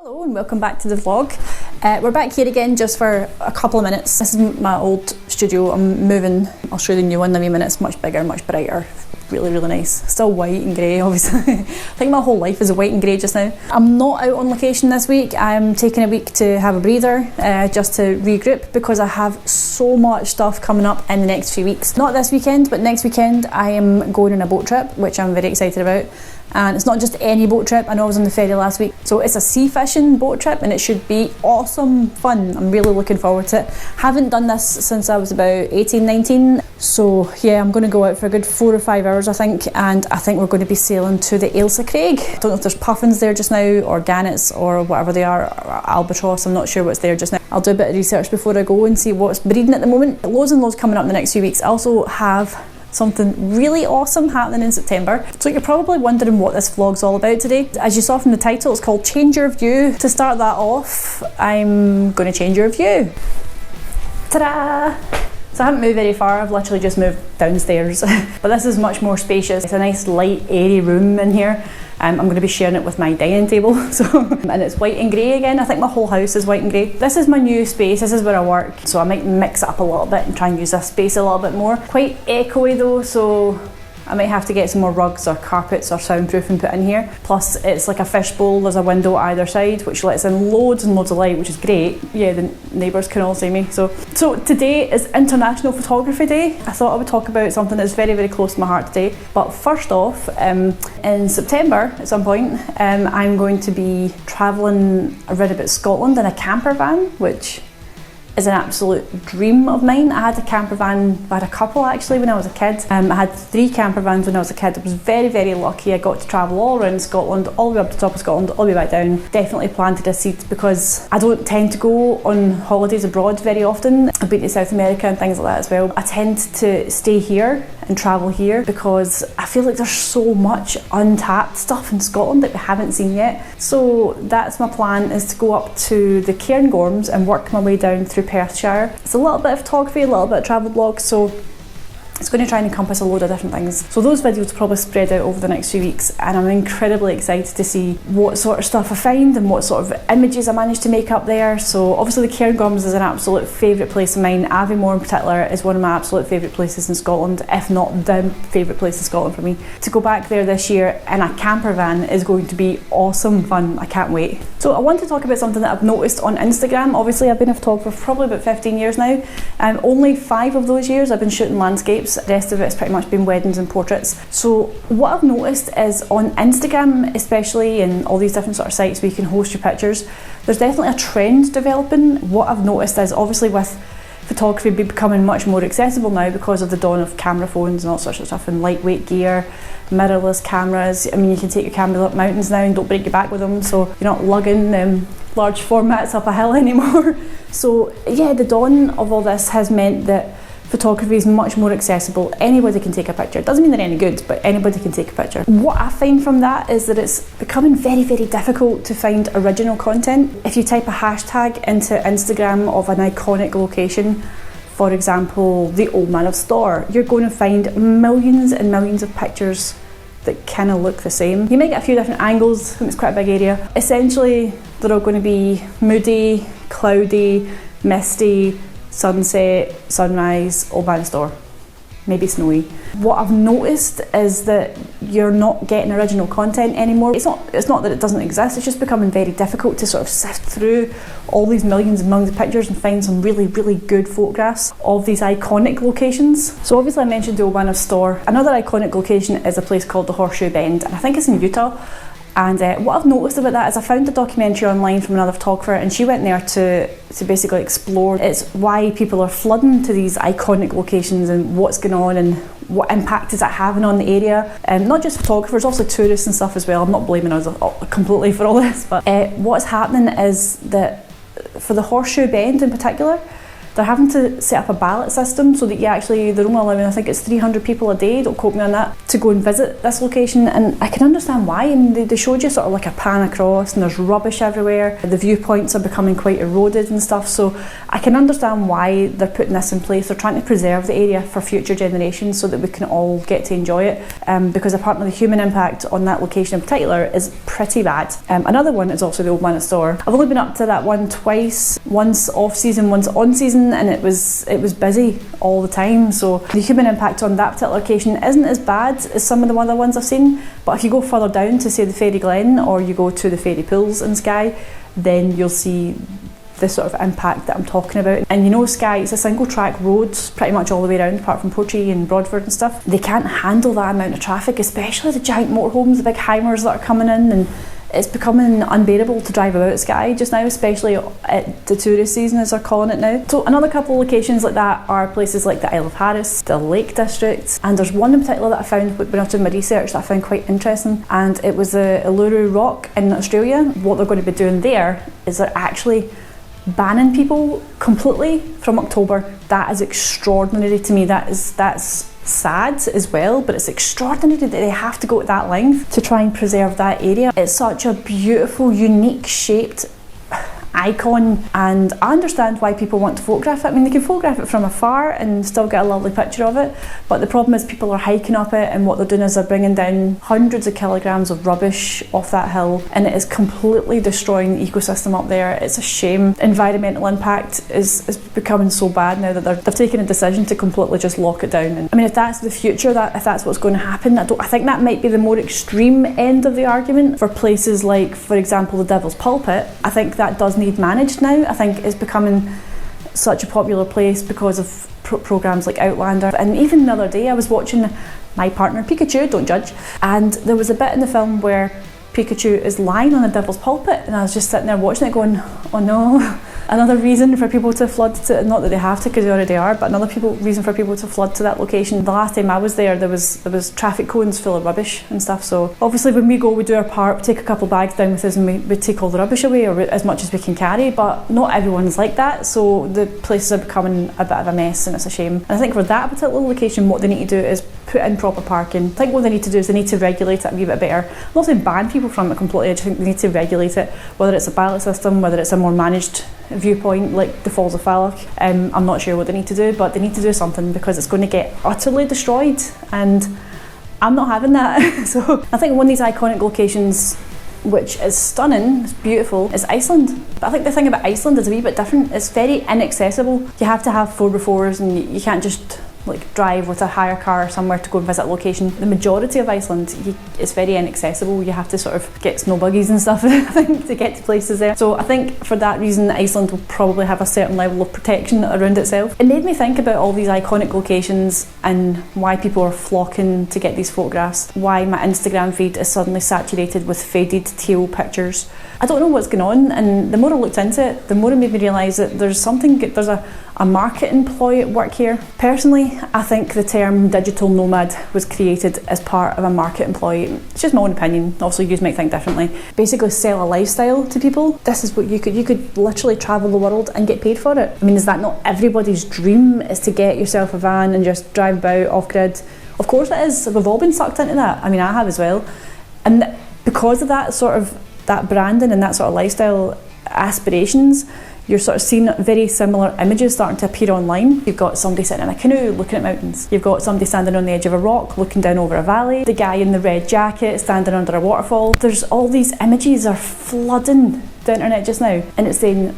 Hello and welcome back to the vlog. We're back here again just for a couple of minutes. This is my old studio. I'm moving. I'll show you the new one in a wee minute. It's much bigger, much brighter. Really, really nice. Still white and grey, obviously. I think my whole life is white and grey just now. I'm not out on location this week. I'm taking a week to have a breather, just to regroup, because I have so much stuff coming up in the next few weeks. Not this weekend, but next weekend I am going on a boat trip, which I'm very excited about. And it's not just any boat trip. I know I was on the ferry last week. So it's a sea fishing boat trip and it should be awesome fun. I'm really looking forward to it. Haven't done this since I was about 18, 19. So yeah, I'm going to go out for a good 4 or 5 hours, I think. And I think we're going to be sailing to the Ailsa Craig. I don't know if there's puffins there just now, or gannets, or whatever they are, or albatross. I'm not sure what's there just now. I'll do a bit of research before I go and see what's breeding at the moment. Loads and loads coming up in the next few weeks. I also have something really awesome happening in September. So you're probably wondering what this vlog's all about today. As you saw from the title, it's called Change Your View. To start that off, I'm going to change your view. Ta-da! So I haven't moved very far, I've literally just moved downstairs. But this is much more spacious. It's a nice light, airy room in here. I'm going to be sharing it with my dining table, and it's white and grey again. I think my whole house is white and grey. This is my new space, this is where I work, so I might mix it up a little bit and try and use this space a little bit more. Quite echoey though, so I might have to get some more rugs or carpets or soundproofing put in here. Plus it's like a fishbowl, there's a window either side which lets in loads and loads of light, which is great. Yeah, the neighbours can all see me. So today is International Photography Day. I thought I would talk about something that's very, very close to my heart today. But first off, in September at some point, I'm going to be travelling around about Scotland in a camper van, which is an absolute dream of mine. I had a camper van, I had a couple actually when I was a kid. I had 3 camper vans when I was a kid. I was very, very lucky. I got to travel all around Scotland, all the way up to the top of Scotland, all the way back down. Definitely planted a seed because I don't tend to go on holidays abroad very often. I've been to South America and things like that as well. I tend to stay here and travel here because I feel like there's so much untapped stuff in Scotland that we haven't seen yet. So that's my plan, is to go up to the Cairngorms and work my way down through Perthshire. It's a little bit of photography, a little bit of travel blogs, so it's going to try and encompass a load of different things. So those videos will probably spread out over the next few weeks, and I'm incredibly excited to see what sort of stuff I find and what sort of images I manage to make up there. So obviously the Cairngorms is an absolute favourite place of mine. Aviemore in particular is one of my absolute favourite places in Scotland, if not the favourite place in Scotland for me. To go back there this year in a camper van is going to be awesome fun. I can't wait. So I want to talk about something that I've noticed on Instagram. Obviously I've been a photographer for probably about 15 years now. Only 5 of those years I've been shooting landscapes. The rest of it's pretty much been weddings and portraits. So what I've noticed is on Instagram especially, and all these different sort of sites where you can host your pictures, there's definitely a trend developing. What I've noticed is obviously with photography becoming much more accessible now because of the dawn of camera phones and all sorts of stuff, and lightweight gear, mirrorless cameras. I mean, you can take your cameras up mountains now and don't break your back with them, so you're not lugging large formats up a hill anymore. So yeah, the dawn of all this has meant that photography is much more accessible. Anybody can take a picture. It doesn't mean they're any good, but anybody can take a picture. What I find from that is that it's becoming very, very difficult to find original content. If you type a hashtag into Instagram of an iconic location, for example, the Old Man of Storr, you're going to find millions and millions of pictures that kind of look the same. You might get a few different angles, and it's quite a big area. Essentially, they're all going to be moody, cloudy, misty, sunset, sunrise, Old Man of Storr, maybe snowy. What I've noticed is that you're not getting original content anymore. It's not that it doesn't exist, it's just becoming very difficult to sort of sift through all these millions and millions of pictures and find some really, really good photographs of these iconic locations. So obviously I mentioned the Old Man of Storr. Another iconic location is a place called the Horseshoe Bend, and I think it's in Utah. And what I've noticed about that is I found a documentary online from another photographer, and she went there to basically explore it's why people are flooding to these iconic locations and what's going on and what impact is that having on the area. Not just photographers, also tourists and stuff as well. I'm not blaming us completely for all this, but what's happening is that for the Horseshoe Bend in particular, they're having to set up a ballot system so that they're only allowing, I think it's 300 people a day, don't quote me on that, to go and visit this location. And I can understand why. I mean, they showed you sort of like a pan across, and there's rubbish everywhere. The viewpoints are becoming quite eroded and stuff, so I can understand why they're putting this in place. They're trying to preserve the area for future generations so that we can all get to enjoy it, because apparently the human impact on that location in particular is pretty bad. Another one is also the Old Man at Store. I've only been up to that one twice, once off season, once on season, and it was busy all the time. So the human impact on that particular location isn't as bad as some of the other ones I've seen, but if you go further down to say the Fairy Glen, or you go to the Fairy Pools in Skye, then you'll see the sort of impact that I'm talking about. And you know, Skye, it's a single track road pretty much all the way around, apart from Portree and Broadford and stuff. They can't handle that amount of traffic, especially the giant motorhomes, the big Heimers that are coming in, and it's becoming unbearable to drive about Skye just now, especially at the tourist season, as they're calling it now. So another couple of locations like that are places like the Isle of Harris, the Lake District, and there's one in particular that I found when I was doing my research that I found quite interesting, and it was the Uluru Rock in Australia. What they're going to be doing there is they're actually banning people completely from October. That is extraordinary to me. That's sad as well, but it's extraordinary that they have to go to that length to try and preserve that area. It's such a beautiful, unique shaped icon, and I understand why people want to photograph it. I mean, they can photograph it from afar and still get a lovely picture of it, but the problem is people are hiking up it, and what they're doing is they're bringing down hundreds of kilograms of rubbish off that hill, and it is completely destroying the ecosystem up there. It's a shame. Environmental impact is becoming so bad now that they've taken a decision to completely just lock it down. And I mean, if that's the future, if that's what's going to happen, I think that might be the more extreme end of the argument. For places like, for example, the Devil's Pulpit, I think that does need managed now. I think it's becoming such a popular place because of programmes like Outlander. And even the other day I was watching my partner Pikachu, don't judge, and there was a bit in the film where Pikachu is lying on the Devil's Pulpit, and I was just sitting there watching it going, oh no. Another reason for people to flood to, not that they have to because they already are, but another reason for people to flood to that location. The last time I was there was traffic cones full of rubbish and stuff. So obviously when we go, we do our part, we take a couple of bags down with us, and we take all the rubbish away, or as much as we can carry, but not everyone's like that. So the places are becoming a bit of a mess, and it's a shame. And I think for that particular location, what they need to do is put in proper parking. I think what they need to do is they need to regulate it a wee bit better. I'm not saying ban people from it completely, I just think they need to regulate it, whether it's a ballot system, whether it's a more managed viewpoint like the Falls of Falloch. I'm not sure what they need to do, but they need to do something because it's going to get utterly destroyed, and I'm not having that. So I think one of these iconic locations, which is stunning, it's beautiful, is Iceland. But I think the thing about Iceland is a wee bit different. It's very inaccessible. You have to have 4x4s, and you can't just like drive with a hire car somewhere to go and visit a location. The majority of Iceland, it's very inaccessible. You have to sort of get snow buggies and stuff, I think, to get to places there. So I think for that reason, Iceland will probably have a certain level of protection around itself. It made me think about all these iconic locations and why people are flocking to get these photographs, why my Instagram feed is suddenly saturated with faded teal pictures. I don't know what's going on, and the more I looked into it, the more it made me realise that there's a marketing ploy at work here. Personally, I think the term digital nomad was created as part of a marketing ploy. It's just my own opinion, also you might think differently. Basically sell a lifestyle to people. This is what you could literally travel the world and get paid for it. I mean, is that not everybody's dream, is to get yourself a van and just drive about off-grid? Of course it is, we've all been sucked into that. I mean, I have as well. And because of that sort of that branding and that sort of lifestyle aspirations, you're sort of seeing very similar images starting to appear online. You've got somebody sitting in a canoe looking at mountains. You've got somebody standing on the edge of a rock looking down over a valley. The guy in the red jacket standing under a waterfall. There's all these images are flooding the internet just now, and it's saying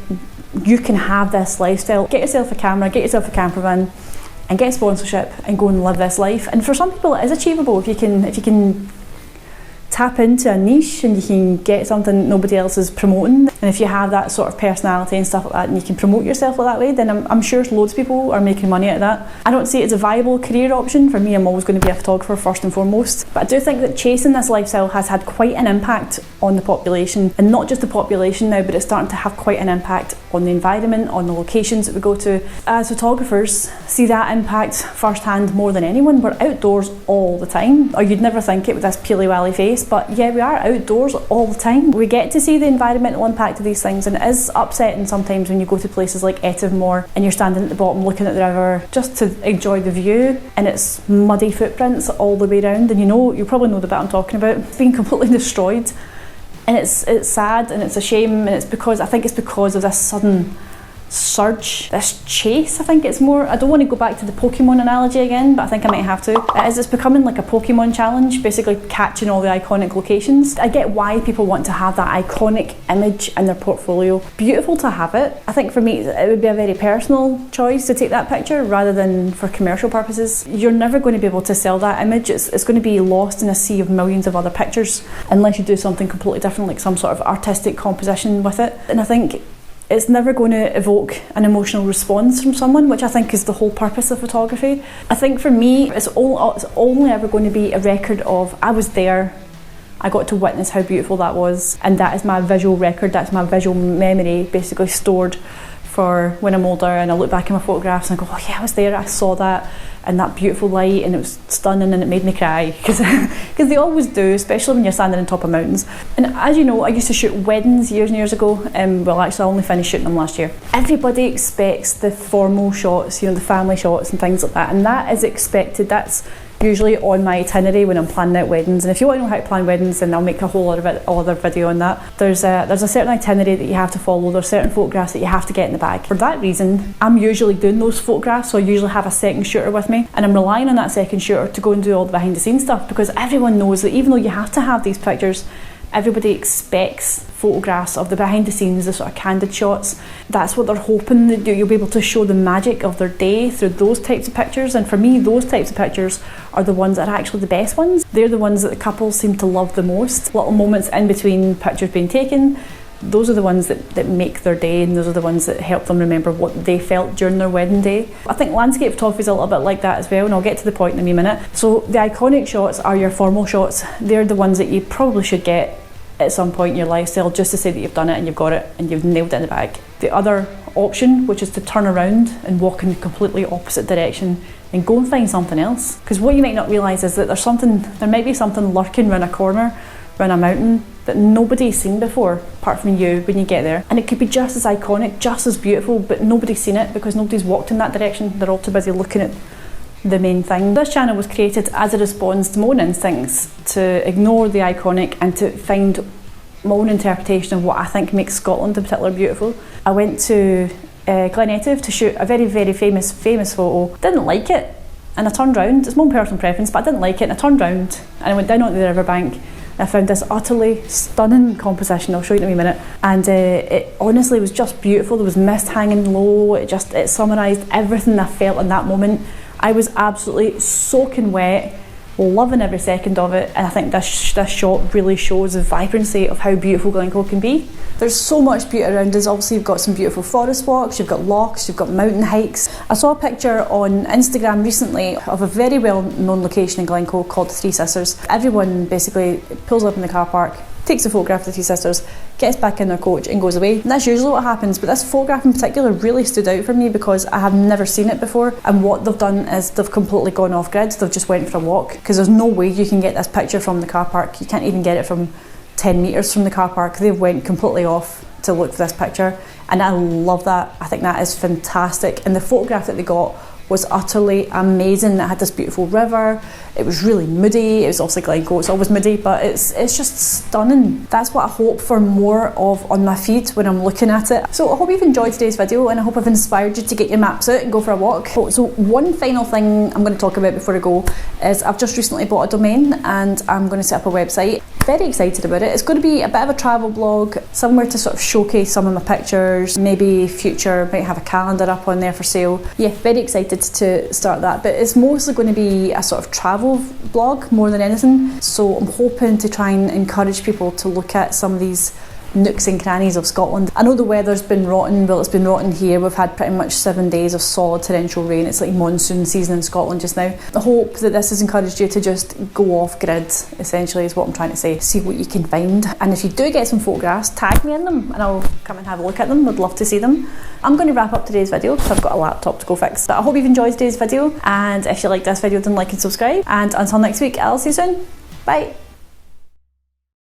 you can have this lifestyle. Get yourself a camera, get yourself a camper van, and get sponsorship and go and live this life. And for some people it is achievable if you can tap into a niche and you can get something nobody else is promoting, and if you have that sort of personality and stuff like that and you can promote yourself like that way, then I'm sure loads of people are making money out of that. I don't see it as a viable career option. For me, I'm always going to be a photographer first and foremost, but I do think that chasing this lifestyle has had quite an impact on the population, and not just the population now, but it's starting to have quite an impact on the environment, on the locations that we go to. As photographers, see that impact firsthand more than anyone. We're outdoors all the time, or you'd never think it with this peely-wally face, but yeah, we are outdoors all the time. We get to see the environmental impact of these things, and it is upsetting sometimes when you go to places like Ettamore and you're standing at the bottom looking at the river just to enjoy the view, and it's muddy footprints all the way around, and you probably know the bit I'm talking about. It's been completely destroyed, and it's sad and it's a shame, and I think it's because of this sudden surge, this chase. I think it's more, I don't want to go back to the Pokemon analogy again, but I think I might have to. It's becoming like a Pokemon challenge, basically catching all the iconic locations. I get why people want to have that iconic image in their portfolio. Beautiful to have it. I think for me it would be a very personal choice to take that picture rather than for commercial purposes. You're never going to be able to sell that image. It's going to be lost in a sea of millions of other pictures unless you do something completely different, like some sort of artistic composition with it. And I think it's never going to evoke an emotional response from someone, which I think is the whole purpose of photography. I think for me, it's only ever going to be a record of, I was there, I got to witness how beautiful that was, and that is my visual record, that's my visual memory, basically stored for when I'm older, and I look back at my photographs and I go, oh yeah, I was there, I saw that, and that beautiful light, and it was stunning, and it made me cry, because they always do, especially when you're standing on top of mountains. And as you know, I used to shoot weddings years and years ago, well actually I only finished shooting them last year. Everybody expects the formal shots, the family shots and things like that, and that is expected. That's usually on my itinerary when I'm planning out weddings, and if you want to know how to plan weddings, then I'll make a whole other video on that. There's a certain itinerary that you have to follow. There's certain photographs that you have to get in the bag. For that reason, I'm usually doing those photographs, so I usually have a second shooter with me, and I'm relying on that second shooter to go and do all the behind the scenes stuff, because everyone knows that even though you have to have these pictures, everybody expects photographs of the behind the scenes, the sort of candid shots. That's what they're hoping that you'll be able to show the magic of their day through those types of pictures. And for me, those types of pictures are the ones that are actually the best ones. They're the ones that the couples seem to love the most. Little moments in between pictures being taken, those are the ones that make their day, and those are the ones that help them remember what they felt during their wedding day. I think landscape photography is a little bit like that as well, and I'll get to the point in a wee minute. So the iconic shots are your formal shots. They're the ones that you probably should get at some point in your lifestyle, just to say that you've done it and you've got it and you've nailed it in the bag. The other option, which is to turn around and walk in the completely opposite direction and go and find something else. Because what you might not realise is that there might be something lurking round a corner, round a mountain, that nobody's seen before, apart from you when you get there. And it could be just as iconic, just as beautiful, but nobody's seen it because nobody's walked in that direction. They're all too busy looking at the main thing. This channel was created as a response to my own instincts to ignore the iconic and to find my own interpretation of what I think makes Scotland in particular beautiful. I went to Glen Etive to shoot a very, very famous photo. Didn't like it, and I turned round. It's my own personal preference, but I didn't like it, and I turned round and I went down onto the riverbank, and I found this utterly stunning composition. I'll show you in a wee minute. And it honestly was just beautiful. There was mist hanging low. It summarised everything I felt in that moment. I was absolutely soaking wet, loving every second of it, and I think this shot really shows the vibrancy of how beautiful Glencoe can be. There's so much beauty around us. Obviously you've got some beautiful forest walks, you've got lochs, you've got mountain hikes. I saw a picture on Instagram recently of a very well known location in Glencoe called the Three Sisters. Everyone basically pulls up in the car park, takes a photograph of the Three Sisters, gets back in their coach and goes away. And that's usually what happens, but this photograph in particular really stood out for me because I have never seen it before, and what they've done is they've completely gone off grid. They've just went for a walk, because there's no way you can get this picture from the car park. You can't even get it from 10 metres from the car park. They've went completely off to look for this picture, and I love that. I think that is fantastic, and the photograph that they got was utterly amazing. It had this beautiful river, it was really moody, it was obviously Glencoe, it's always moody, but it's just stunning. That's what I hope for more of on my feed when I'm looking at it. So I hope you've enjoyed today's video, and I hope I've inspired you to get your maps out and go for a walk. So one final thing I'm going to talk about before I go is I've just recently bought a domain, and I'm going to set up a website. Very excited about it. It's going to be a bit of a travel blog, somewhere to sort of showcase some of my pictures, maybe future, might have a calendar up on there for sale. Yeah, very excited to start that, but it's mostly going to be a sort of travel blog more than anything. So I'm hoping to try and encourage people to look at some of these nooks and crannies of Scotland. I know the weather's been rotten. Well, it's been rotten here. We've had pretty much 7 days of solid torrential rain. It's like monsoon season in Scotland just now. I hope that this has encouraged you to just go off grid, essentially, is what I'm trying to say. See what you can find. And if you do get some photographs, tag me in them and I'll come and have a look at them. I'd love to see them. I'm going to wrap up today's video because I've got a laptop to go fix. But I hope you've enjoyed today's video, and if you like this video, then like and subscribe. And until next week, I'll see you soon. Bye.